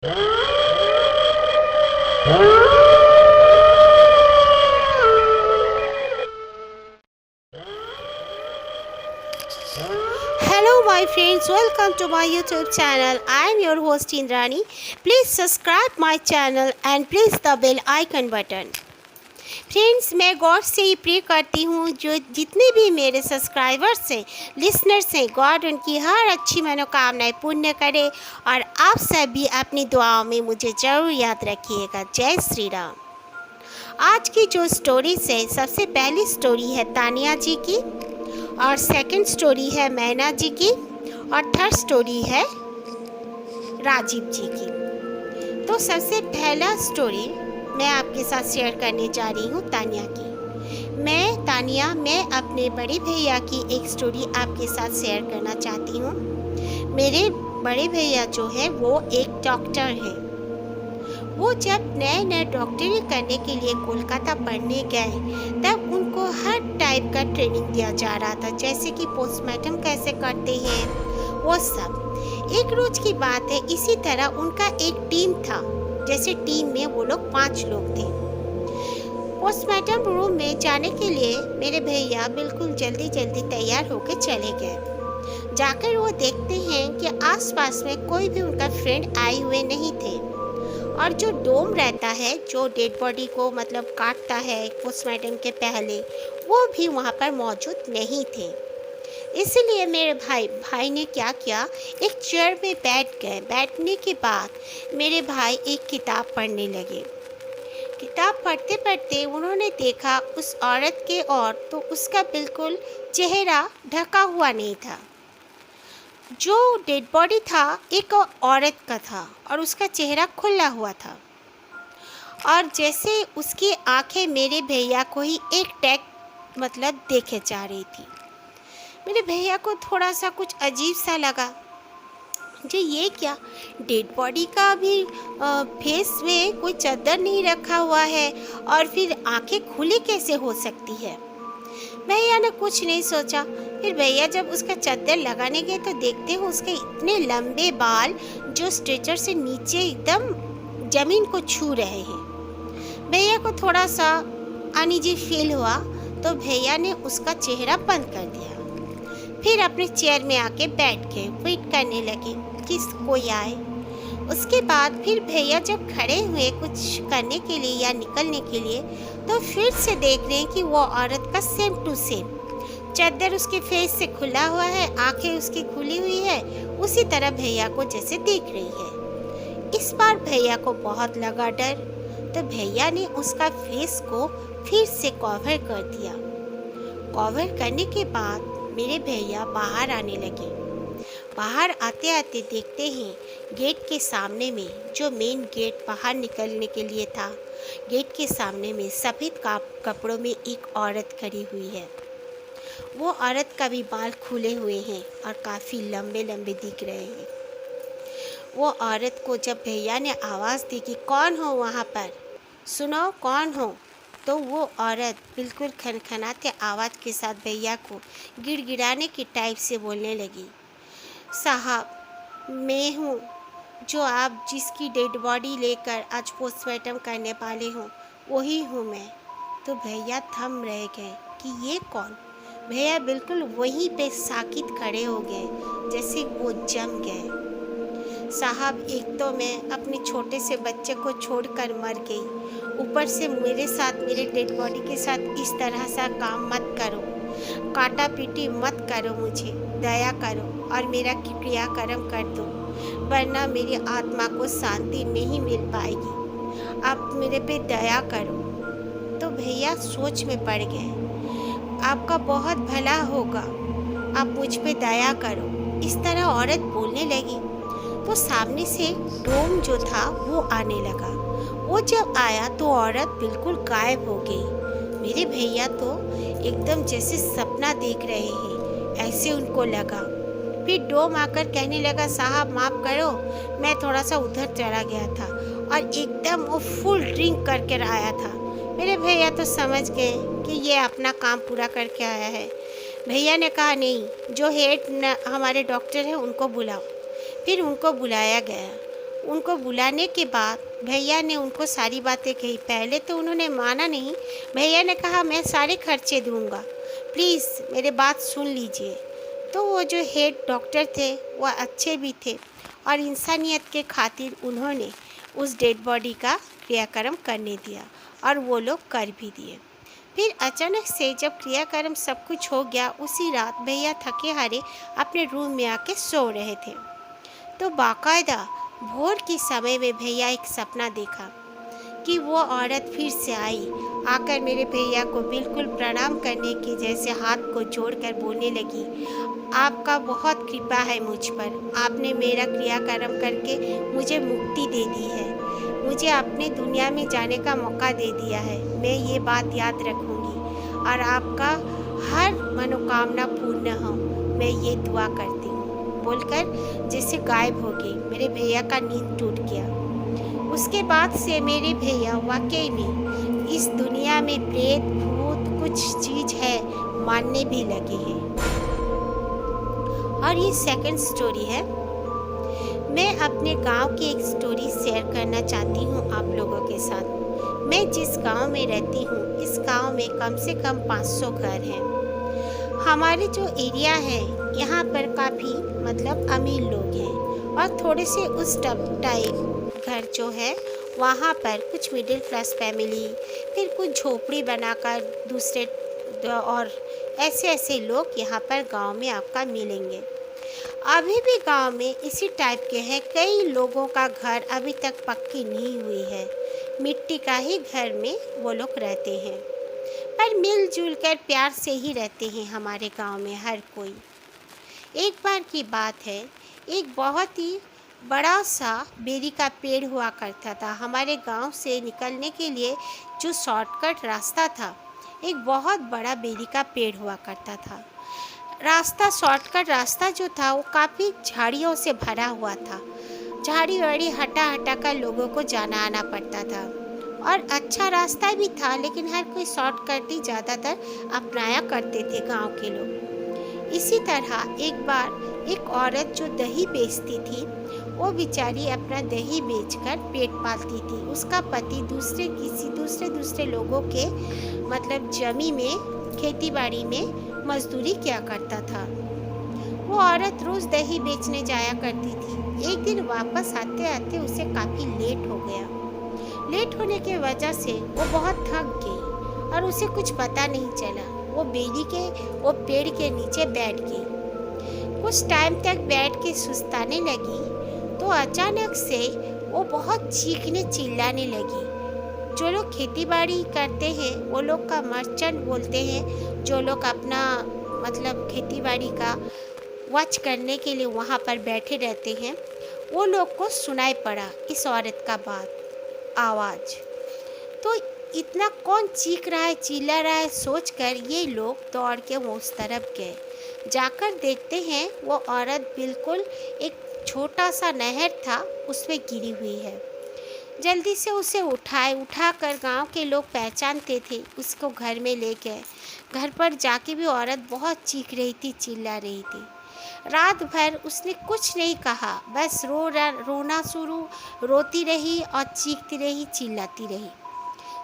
Hello my friends, welcome to my YouTube channel. I am your host Indrani. Please subscribe my channel and press the bell icon button. Friends, मैं God से ही pray करती हूँ जो जितने भी मेरे subscribers हैं, लिसनर्स हैं, गॉड उनकी हर अच्छी मनोकामनाएं पूर्ण करे और आप सभी अपनी दुआओं में मुझे ज़रूर याद रखिएगा। जय श्री राम। आज की जो स्टोरीज है, सबसे पहली स्टोरी है तानिया जी की और सेकंड स्टोरी है मैना जी की और थर्ड स्टोरी है राजीव जी की। तो सबसे पहला स्टोरी मैं आपके साथ शेयर करने जा रही हूँ तानिया की। मैं तानिया अपने बड़े भैया की एक स्टोरी आपके साथ शेयर करना चाहती हूँ। मेरे बड़े भैया जो है वो एक डॉक्टर है। वो जब नए डॉक्टरी करने के लिए कोलकाता पढ़ने गए तब उनको हर टाइप का ट्रेनिंग दिया जा रहा था, जैसे कि पोस्टमार्टम कैसे करते हैं वो सब। एक रोज़ की बात है, इसी तरह उनका एक टीम था। जैसे टीम में वो लोग 5 लोग थे। पोस्टमार्टम रूम में जाने के लिए मेरे भैया बिल्कुल जल्दी तैयार होकर चले गए। जाकर वो देखते हैं कि आसपास में कोई भी उनका फ्रेंड आए हुए नहीं थे और जो डोम रहता है, जो डेड बॉडी को मतलब काटता है पोस्टमार्टम के पहले, वो भी वहाँ पर मौजूद नहीं थे। इसलिए मेरे भाई ने क्या किया, एक चेयर में बैठ गए। बैठने के बाद मेरे भाई एक किताब पढ़ने लगे। किताब पढ़ते पढ़ते उन्होंने देखा उस औरत के और तो उसका बिल्कुल चेहरा ढका हुआ नहीं था। जो डेड बॉडी था एक औरत का था और उसका चेहरा खुला हुआ था और जैसे उसकी आंखें मेरे भैया को ही एक टैग मतलब देखे जा रही थी। मेरे भैया को थोड़ा सा कुछ अजीब सा लगा, जो ये क्या, डेड बॉडी का भी फेस में कोई चादर नहीं रखा हुआ है और फिर आंखें खुली कैसे हो सकती है। भैया ने कुछ नहीं सोचा। फिर भैया जब उसका चादर लगाने गए तो देखते हो उसके इतने लंबे बाल जो स्ट्रेचर से नीचे एकदम ज़मीन को छू रहे हैं। भैया को थोड़ा सा अनईजी फील हुआ तो भैया ने उसका चेहरा बंद कर दिया। फिर अपने चेयर में आके बैठ के वेट करने लगे कि कोई आए। उसके बाद फिर भैया जब खड़े हुए कुछ करने के लिए या निकलने के लिए तो फिर से देख रहे हैं कि वो औरत का सेम टू सेम चादर उसके फेस से खुला हुआ है, आंखें उसकी खुली हुई है, उसी तरह भैया को जैसे देख रही है। इस बार भैया को बहुत लगा डर, तो भैया ने उसका फेस को फिर से कवर कर दिया। कवर करने के बाद मेरे भैया बाहर आने लगे। बाहर आते आते देखते हैं गेट के सामने में, जो मेन गेट बाहर निकलने के लिए था, गेट के सामने में सफ़ेद कपड़ों में एक औरत खड़ी हुई है। वो औरत का भी बाल खुले हुए हैं और काफ़ी लंबे दिख रहे हैं। वो औरत को जब भैया ने आवाज़ दी कि कौन हो वहाँ पर, सुनो कौन हो, तो वो औरत बिल्कुल खनखनाते आवाज़ के साथ भैया को गिड़गिड़ाने की टाइप से बोलने लगी, साहब मैं हूँ जो आप जिसकी डेड बॉडी लेकर आज पोस्टमार्टम करने वाले हो, वही हूँ मैं। तो भैया थम रह गए कि ये कौन। भैया बिल्कुल वहीं पे साकित खड़े हो गए, जैसे वो जम गए। साहब, एक तो मैं अपने छोटे से बच्चे को छोड़कर मर गई, ऊपर से मेरे साथ, मेरे डेड बॉडी के साथ इस तरह सा काम मत करो, काटा पीटी मत करो, मुझे दया करो और मेरा क्रियाकर्म कर दो, वरना मेरी आत्मा को शांति नहीं मिल पाएगी। आप मेरे पे दया करो। तो भैया सोच में पड़ गए। आपका बहुत भला होगा, आप मुझ पे दया करो, इस तरह औरत बोलने लगी। तो सामने से डोम जो था वो आने लगा। वो जब आया तो औरत बिल्कुल गायब हो गई। मेरे भैया तो एकदम जैसे सपना देख रहे हैं, ऐसे उनको लगा। फिर डोम आकर कहने लगा, साहब माफ़ करो, मैं थोड़ा सा उधर चला गया था और एकदम वो फुल ड्रिंक करके आया था। मेरे भैया तो समझ गए कि ये अपना काम पूरा करके आया है। भैया ने कहा, नहीं, जो हेड हमारे डॉक्टर हैं उनको बुलाओ। फिर उनको बुलाया गया। उनको बुलाने के बाद भैया ने उनको सारी बातें कही। पहले तो उन्होंने माना नहीं। भैया ने कहा मैं सारे खर्चे दूंगा, प्लीज़ मेरे बात सुन लीजिए। तो वो जो हेड डॉक्टर थे वह अच्छे भी थे और इंसानियत के खातिर उन्होंने उस डेड बॉडी का क्रियाक्रम करने दिया और वो लोग कर भी दिए। फिर अचानक से जब क्रियाक्रम सब कुछ हो गया, उसी रात भैया थके हारे अपने रूम में आके सो रहे थे। तो बाकायदा भोर के समय में भैया एक सपना देखा कि वो औरत फिर से आई, आकर मेरे भैया को बिल्कुल प्रणाम करने की जैसे हाथ को जोड़कर बोलने लगी, आपका बहुत कृपा है मुझ पर, आपने मेरा क्रियाक्रम करके मुझे मुक्ति दे दी है, मुझे अपने दुनिया में जाने का मौका दे दिया है। मैं ये बात याद रखूँगी और आपका हर मनोकामना पूर्ण हो, मैं ये दुआ करती हूँ, बोलकर जैसे गायब हो गई। मेरे भैया का नींद टूट गया। उसके बाद से मेरे भैया वाकई में इस दुनिया में प्रेत भूत कुछ चीज़ है मानने भी लगे हैं। और ये सेकंड स्टोरी है। मैं अपने गांव की एक स्टोरी शेयर करना चाहती हूँ आप लोगों के साथ। मैं जिस गांव में रहती हूँ, इस गांव में कम से कम 500 घर हैं। हमारे जो एरिया है यहाँ पर काफ़ी मतलब अमीर लोग हैं और थोड़े से उस टाइप घर जो है वहाँ पर कुछ मिडिल क्लास फैमिली, फिर कुछ झोपड़ी बनाकर दूसरे और ऐसे लोग यहाँ पर गांव में आपका मिलेंगे। अभी भी गांव में इसी टाइप के हैं। कई लोगों का घर अभी तक पक्की नहीं हुई है, मिट्टी का ही घर में वो लोग रहते हैं, पर मिलजुल कर प्यार से ही रहते हैं हमारे गांव में हर कोई। एक बार की बात है, एक बहुत ही बड़ा सा बेरी का पेड़ हुआ करता था। हमारे गांव से निकलने के लिए जो शॉर्टकट रास्ता था, एक बहुत बड़ा बेरी का पेड़ हुआ करता था। शॉर्टकट रास्ता जो था वो काफ़ी झाड़ियों से भरा हुआ था। झाड़ी वाड़ी हटा कर लोगों को जाना आना पड़ता था और अच्छा रास्ता भी था, लेकिन हर कोई शॉर्टकट ही ज़्यादातर अपनाया करते थे गांव के लोग। इसी तरह एक बार एक औरत जो दही बेचती थी, वो बेचारी अपना दही बेचकर पेट पालती थी। उसका पति दूसरे लोगों के मतलब जमी में खेती बाड़ी में मजदूरी किया करता था। वो औरत रोज़ दही बेचने जाया करती थी। एक दिन वापस आते आते उसे काफ़ी लेट हो गया। लेट होने की वजह से वो बहुत थक गई और उसे कुछ पता नहीं चला। वो पेड़ के नीचे बैठ गई। कुछ टाइम तक बैठ के सुस्ताने लगी तो अचानक से वो बहुत चीखने चिल्लाने लगी। जो लोग खेती बाड़ी करते हैं वो लोग का मर्चेंट बोलते हैं, जो लोग अपना मतलब खेती बाड़ी का वॉच करने के लिए वहाँ पर बैठे रहते हैं, वो लोग को सुनाई पड़ा इस औरत का आवाज़। तो इतना कौन चीख रहा है चिल्ला रहा है सोचकर ये लोग दौड़ के वो उस तरफ गए। जाकर देखते हैं वो औरत बिल्कुल एक छोटा सा नहर था उसमें गिरी हुई है। जल्दी से उसे उठाकर गांव के लोग पहचानते थे, उसको घर में ले गए। घर पर जाके भी औरत बहुत चीख रही थी, चिल्ला रही थी। रात भर उसने कुछ नहीं कहा, बस रोना शुरू, रोती रही और चीखती रही, चिल्लाती रही।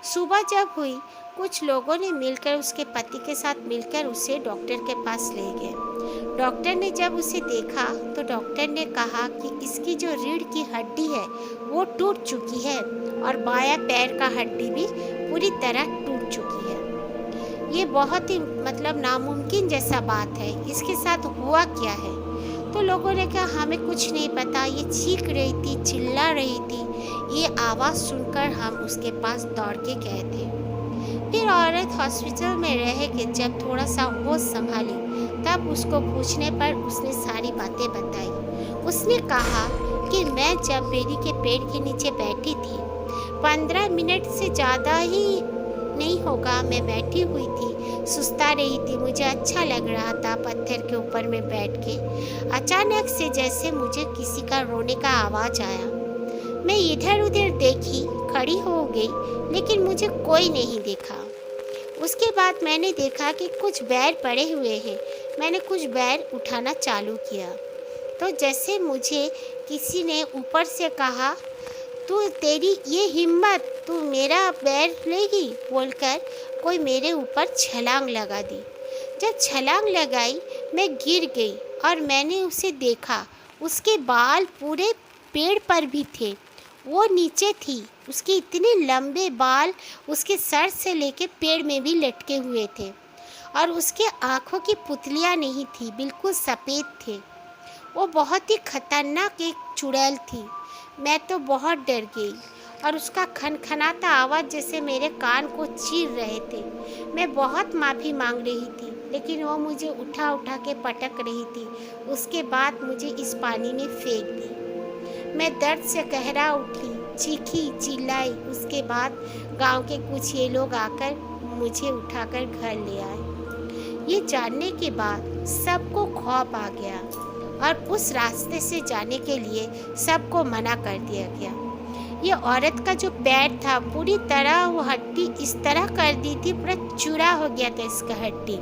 सुबह जब हुई, कुछ लोगों ने मिलकर उसके पति के साथ मिलकर उसे डॉक्टर के पास ले गए। डॉक्टर ने जब उसे देखा तो डॉक्टर ने कहा कि इसकी जो रीढ़ की हड्डी है वो टूट चुकी है और बायां पैर का हड्डी भी पूरी तरह टूट चुकी है। ये बहुत ही मतलब नामुमकिन जैसा बात है, इसके साथ हुआ क्या है? तो लोगों ने कहा हमें कुछ नहीं पता, ये चीख रही थी, चिल्ला रही थी। ये आवाज़ सुनकर हम उसके पास दौड़ के गए थे। फिर औरत हॉस्पिटल में रह के जब थोड़ा सा होश संभाली, तब उसको पूछने पर उसने सारी बातें बताई। उसने कहा कि मैं जब बेरी के पेड़ के नीचे बैठी थी, 15 मिनट से ज़्यादा ही नहीं होगा, मैं बैठी हुई थी, सुस्ता रही थी, मुझे अच्छा लग रहा था पत्थर के ऊपर में बैठ के। अचानक से जैसे मुझे किसी का रोने का आवाज़ आया। मैं इधर उधर देखी, खड़ी हो गई, लेकिन मुझे कोई नहीं देखा। उसके बाद मैंने देखा कि कुछ बैर पड़े हुए हैं। मैंने कुछ बैर उठाना चालू किया तो जैसे मुझे किसी ने ऊपर से कहा, तू तेरी ये हिम्मत, तू मेरा पैर लेगी, बोलकर कोई मेरे ऊपर छलांग लगा दी। जब छलांग लगाई मैं गिर गई और मैंने उसे देखा। उसके बाल पूरे पेड़ पर भी थे, वो नीचे थी। उसके इतने लंबे बाल उसके सर से लेके पेड़ में भी लटके हुए थे और उसके आँखों की पुतलियाँ नहीं थी, बिल्कुल सफ़ेद थे। वो बहुत ही खतरनाक एक चुड़ैल थी। मैं तो बहुत डर गई और उसका खनखनाता आवाज़ जैसे मेरे कान को चीर रहे थे। मैं बहुत माफ़ी मांग रही थी, लेकिन वो मुझे उठा उठा के पटक रही थी। उसके बाद मुझे इस पानी में फेंक दी। मैं दर्द से कहरा उठी, चीखी चिल्लाई। उसके बाद गांव के कुछ ये लोग आकर मुझे उठाकर घर ले आए। ये जानने के बाद सबको खौफ आ गया और उस रास्ते से जाने के लिए सबको मना कर दिया गया। ये औरत का जो पैर था पूरी तरह वो हड्डी इस तरह कर दी थी, पूरा चूरा हो गया था इसका हड्डी।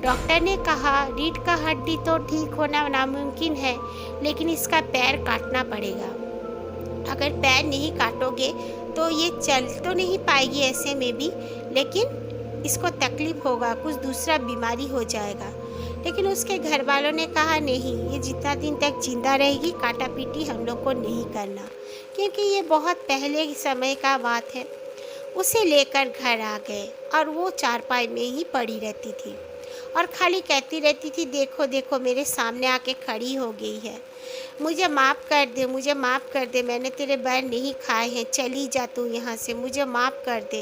डॉक्टर ने कहा रीढ़ का हड्डी तो ठीक होना नामुमकिन है, लेकिन इसका पैर काटना पड़ेगा। अगर पैर नहीं काटोगे तो ये चल तो नहीं पाएगी ऐसे में भी, लेकिन इसको तकलीफ़ होगा, कुछ दूसरा बीमारी हो जाएगा। लेकिन उसके घर वालों ने कहा नहीं, ये जितना दिन तक जिंदा रहेगी काटा पीटी हम लोग को नहीं करना, क्योंकि ये बहुत पहले के समय का बात है। उसे लेकर घर आ गए और वो चारपाई में ही पड़ी रहती थी और खाली कहती रहती थी, देखो देखो मेरे सामने आके खड़ी हो गई है, मुझे माफ़ कर दे, मुझे माफ़ कर दे, मैंने तेरे बैर नहीं खाए हैं, चली जा तू यहाँ से, मुझे माफ़ कर दे।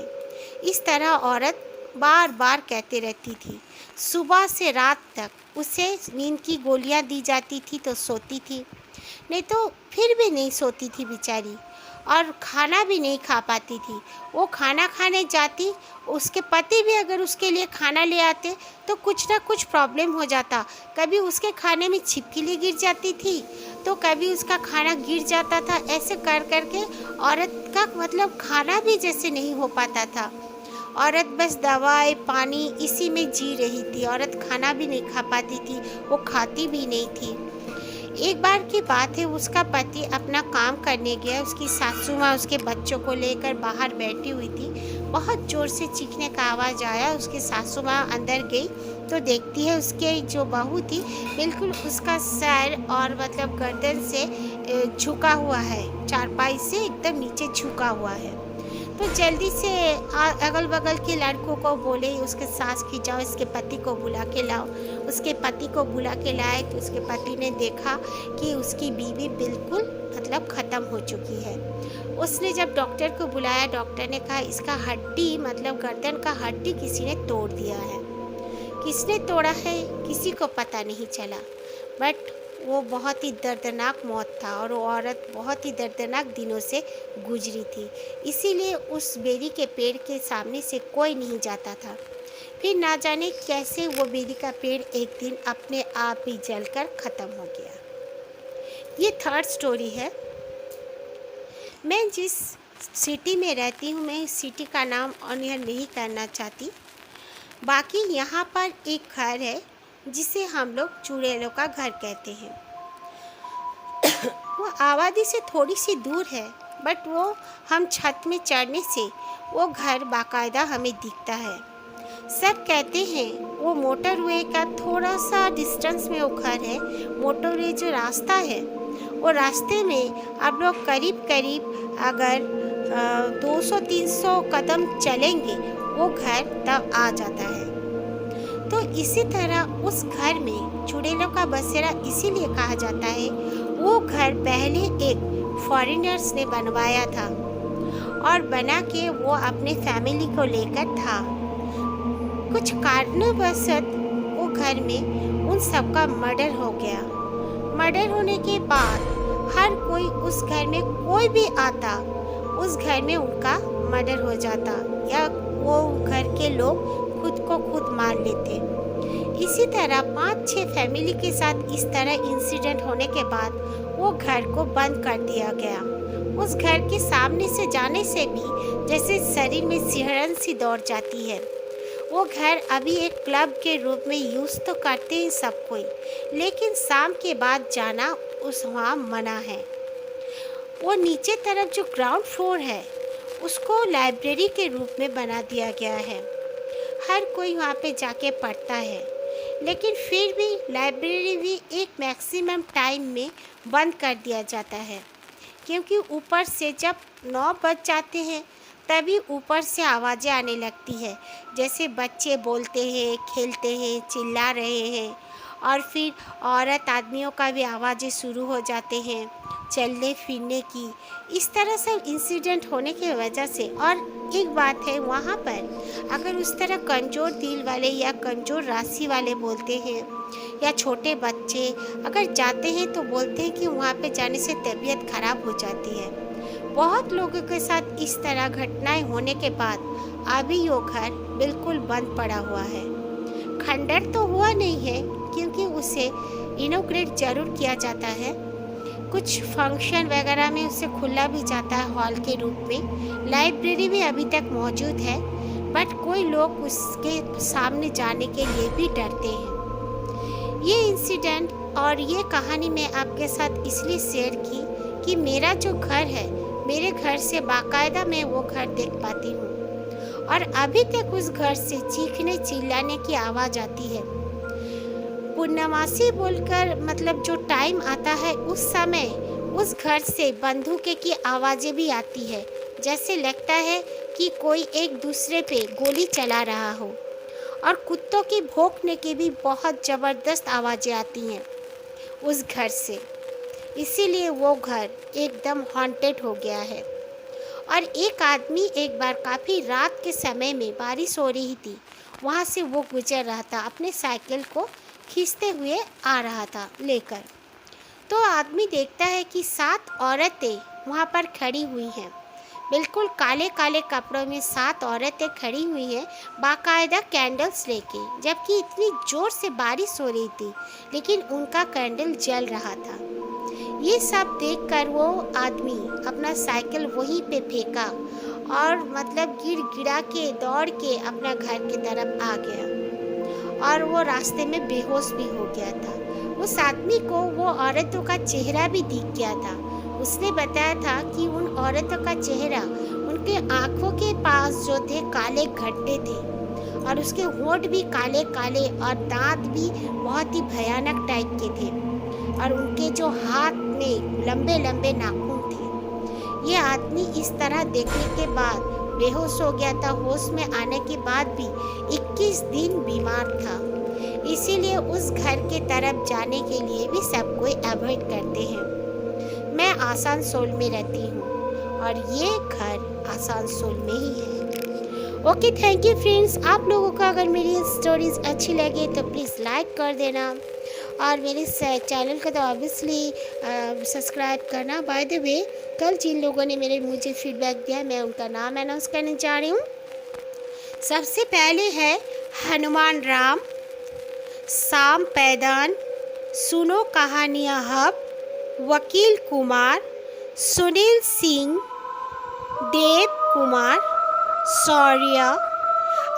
इस तरह औरत बार बार कहते रहती थी। सुबह से रात तक उसे नींद की गोलियां दी जाती थी तो सोती थी, नहीं तो फिर भी नहीं सोती थी बेचारी, और खाना भी नहीं खा पाती थी। वो खाना खाने जाती, उसके पति भी अगर उसके लिए खाना ले आते तो कुछ ना कुछ प्रॉब्लम हो जाता। कभी उसके खाने में छिपकली गिर जाती थी तो कभी उसका खाना गिर जाता था। ऐसे कर करके औरत का मतलब खाना भी जैसे नहीं हो पाता था। औरत बस दवाई पानी इसी में जी रही थी। औरत खाना भी नहीं खा पाती थी, वो खाती भी नहीं थी। एक बार की बात है, उसका पति अपना काम करने गया, उसकी सासू माँ उसके बच्चों को लेकर बाहर बैठी हुई थी। बहुत ज़ोर से चीखने का आवाज़ आया। उसकी सासू माँ अंदर गई तो देखती है उसके जो बहू थी बिल्कुल उसका सर और मतलब गर्दन से झुका हुआ है, चारपाई से एकदम नीचे झुका हुआ है। तो जल्दी से अगल बगल के लड़कों को बोले उसके सास की जाओ, इसके पति को बुला के लाओ। उसके पति को बुला के लाए तो उसके पति ने देखा कि उसकी बीवी बिल्कुल मतलब ख़त्म हो चुकी है। उसने जब डॉक्टर को बुलाया, डॉक्टर ने कहा इसका हड्डी मतलब गर्दन का हड्डी किसी ने तोड़ दिया है। किसने तोड़ा है किसी को पता नहीं चला, बट वो बहुत ही दर्दनाक मौत था और वो औरत बहुत ही दर्दनाक दिनों से गुजरी थी। इसीलिए उस बेरी के पेड़ के सामने से कोई नहीं जाता था। फिर ना जाने कैसे वो बेरी का पेड़ एक दिन अपने आप ही जलकर ख़त्म हो गया। ये थर्ड स्टोरी है। मैं जिस सिटी में रहती हूँ, मैं इस सिटी का नाम ऑनियर नहीं करना चाहती। बाकी यहाँ पर एक घर है जिसे हम लोग चुड़ैलों का घर कहते हैं। वो आबादी से थोड़ी सी दूर है, बट वो हम छत में चढ़ने से वो घर बाकायदा हमें दिखता है। सब कहते हैं वो मोटरवे का थोड़ा सा डिस्टेंस में वो घर है। मोटरवे जो रास्ता है वो रास्ते में आप लोग करीब करीब अगर 200-300 कदम चलेंगे वो घर तब आ जाता है। तो इसी तरह उस घर में चुड़ैलों का बसेरा इसीलिए कहा जाता है। वो घर पहले एक फॉरेनर्स ने बनवाया था और बना के वो अपने फैमिली को लेकर था। कुछ कारणवशत वो घर में उन सब का मर्डर हो गया। मर्डर होने के बाद हर कोई उस घर में कोई भी आता, उस घर में उनका मर्डर हो जाता या वो घर के लोग खुद को खुद मार लेते। इसी तरह 5-6 फैमिली के साथ इस तरह इंसिडेंट होने के बाद वो घर को बंद कर दिया गया। उस घर के सामने से जाने से भी जैसे शरीर में सिहरन सी दौड़ जाती है। वो घर अभी एक क्लब के रूप में यूज़ तो करते हैं सब कोई, लेकिन शाम के बाद जाना उस वहाँ मना है। वो नीचे तरफ जो ग्राउंड फ्लोर है उसको लाइब्रेरी के रूप में बना दिया गया है। हर कोई वहाँ पे जाके पढ़ता है, लेकिन फिर भी लाइब्रेरी भी एक मैक्सिमम टाइम में बंद कर दिया जाता है, क्योंकि ऊपर से जब 9 बज जाते हैं तभी ऊपर से आवाज़ें आने लगती है, जैसे बच्चे बोलते हैं, खेलते हैं, चिल्ला रहे हैं, और फिर औरत आदमियों का भी आवाज़ें शुरू हो जाते हैं चलने फिरने की। इस तरह सब इंसिडेंट होने की वजह से, और एक बात है वहाँ पर अगर उस तरह कमज़ोर दिल वाले या कमज़ोर राशि वाले बोलते हैं या छोटे बच्चे अगर जाते हैं तो बोलते हैं कि वहाँ पे जाने से तबीयत ख़राब हो जाती है। बहुत लोगों के साथ इस तरह घटनाएं होने के बाद अभी वो घर बिल्कुल बंद पड़ा हुआ है। खंडर तो हुआ नहीं है, क्योंकि उसे इनोग्रेट ज़रूर किया जाता है, कुछ फंक्शन वगैरह में उसे खुला भी जाता है हॉल के रूप में। लाइब्रेरी भी अभी तक मौजूद है, बट कोई लोग उसके सामने जाने के लिए भी डरते हैं। ये इंसिडेंट और ये कहानी मैं आपके साथ इसलिए शेयर की कि मेरा जो घर है, मेरे घर से बाकायदा मैं वो घर देख पाती हूँ, और अभी तक उस घर से चीखने चिल्लाने की आवाज़ आती है। पूर्णमासी बोलकर मतलब जो टाइम आता है उस समय उस घर से बंदूकों की आवाज़ें भी आती है, जैसे लगता है कि कोई एक दूसरे पे गोली चला रहा हो, और कुत्तों की भौंकने की भी बहुत ज़बरदस्त आवाज़ें आती हैं उस घर से। इसीलिए वो घर एकदम हॉन्टेड हो गया है। और एक आदमी एक बार काफ़ी रात के समय में बारिश हो रही थी, वहाँ से वो गुजर रहा था, अपने साइकिल को खींचते हुए आ रहा था लेकर। तो आदमी देखता है कि 7 औरतें वहाँ पर खड़ी हुई हैं, बिल्कुल काले काले कपड़ों में 7 औरतें खड़ी हुई हैं, बाकायदा कैंडल्स लेके, जबकि इतनी ज़ोर से बारिश हो रही थी लेकिन उनका कैंडल जल रहा था। ये सब देखकर वो आदमी अपना साइकिल वहीं पे फेंका और मतलब गिड़ा के दौड़ के अपना घर की तरफ आ गया, और वो रास्ते में बेहोश भी हो गया था। उस आदमी को वो औरतों का चेहरा भी दिख गया था। उसने बताया था कि उन औरतों का चेहरा, उनके आँखों के पास जो थे काले गड्ढे थे, और उसके होंठ भी काले काले और दांत भी बहुत ही भयानक टाइप के थे, और उनके जो हाथ में लंबे लंबे नाखून थे। ये आदमी इस तरह देखने के बाद बेहोश हो गया था। होश में आने के बाद भी 21 दिन बीमार था। इसीलिए उस घर के तरफ जाने के लिए भी सब कोई अवॉइड करते हैं। मैं आसनसोल में रहती हूँ और ये घर आसनसोल में ही है। Okay, thank you friends. आप लोगों को अगर मेरी स्टोरीज अच्छी लगे तो प्लीज़ लाइक कर देना, और मेरे चैनल को तो ऑब्वियसली सब्सक्राइब करना। बाय द वे, कल जिन लोगों ने मुझे फीडबैक दिया, मैं उनका नाम अनाउंस करने जा रही हूँ। सबसे पहले है हनुमान राम, शाम पैदान, सुनो कहानियाँ हब, वकील कुमार, सुनील सिंह, देव कुमार, शौर्य।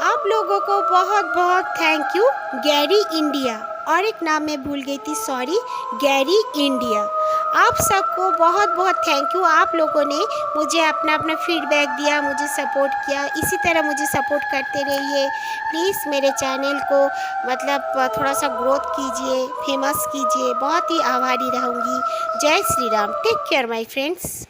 आप लोगों को बहुत बहुत थैंक यू। गैरी इंडिया, और एक नाम मैं भूल गई थी, सॉरी, गैरी इंडिया। आप सबको बहुत बहुत थैंक यू। आप लोगों ने मुझे अपना अपना फीडबैक दिया, मुझे सपोर्ट किया। इसी तरह मुझे सपोर्ट करते रहिए प्लीज़। मेरे चैनल को मतलब थोड़ा सा ग्रोथ कीजिए, फेमस कीजिए। बहुत ही आभारी रहूँगी। जय Shri Ram. Take care my friends.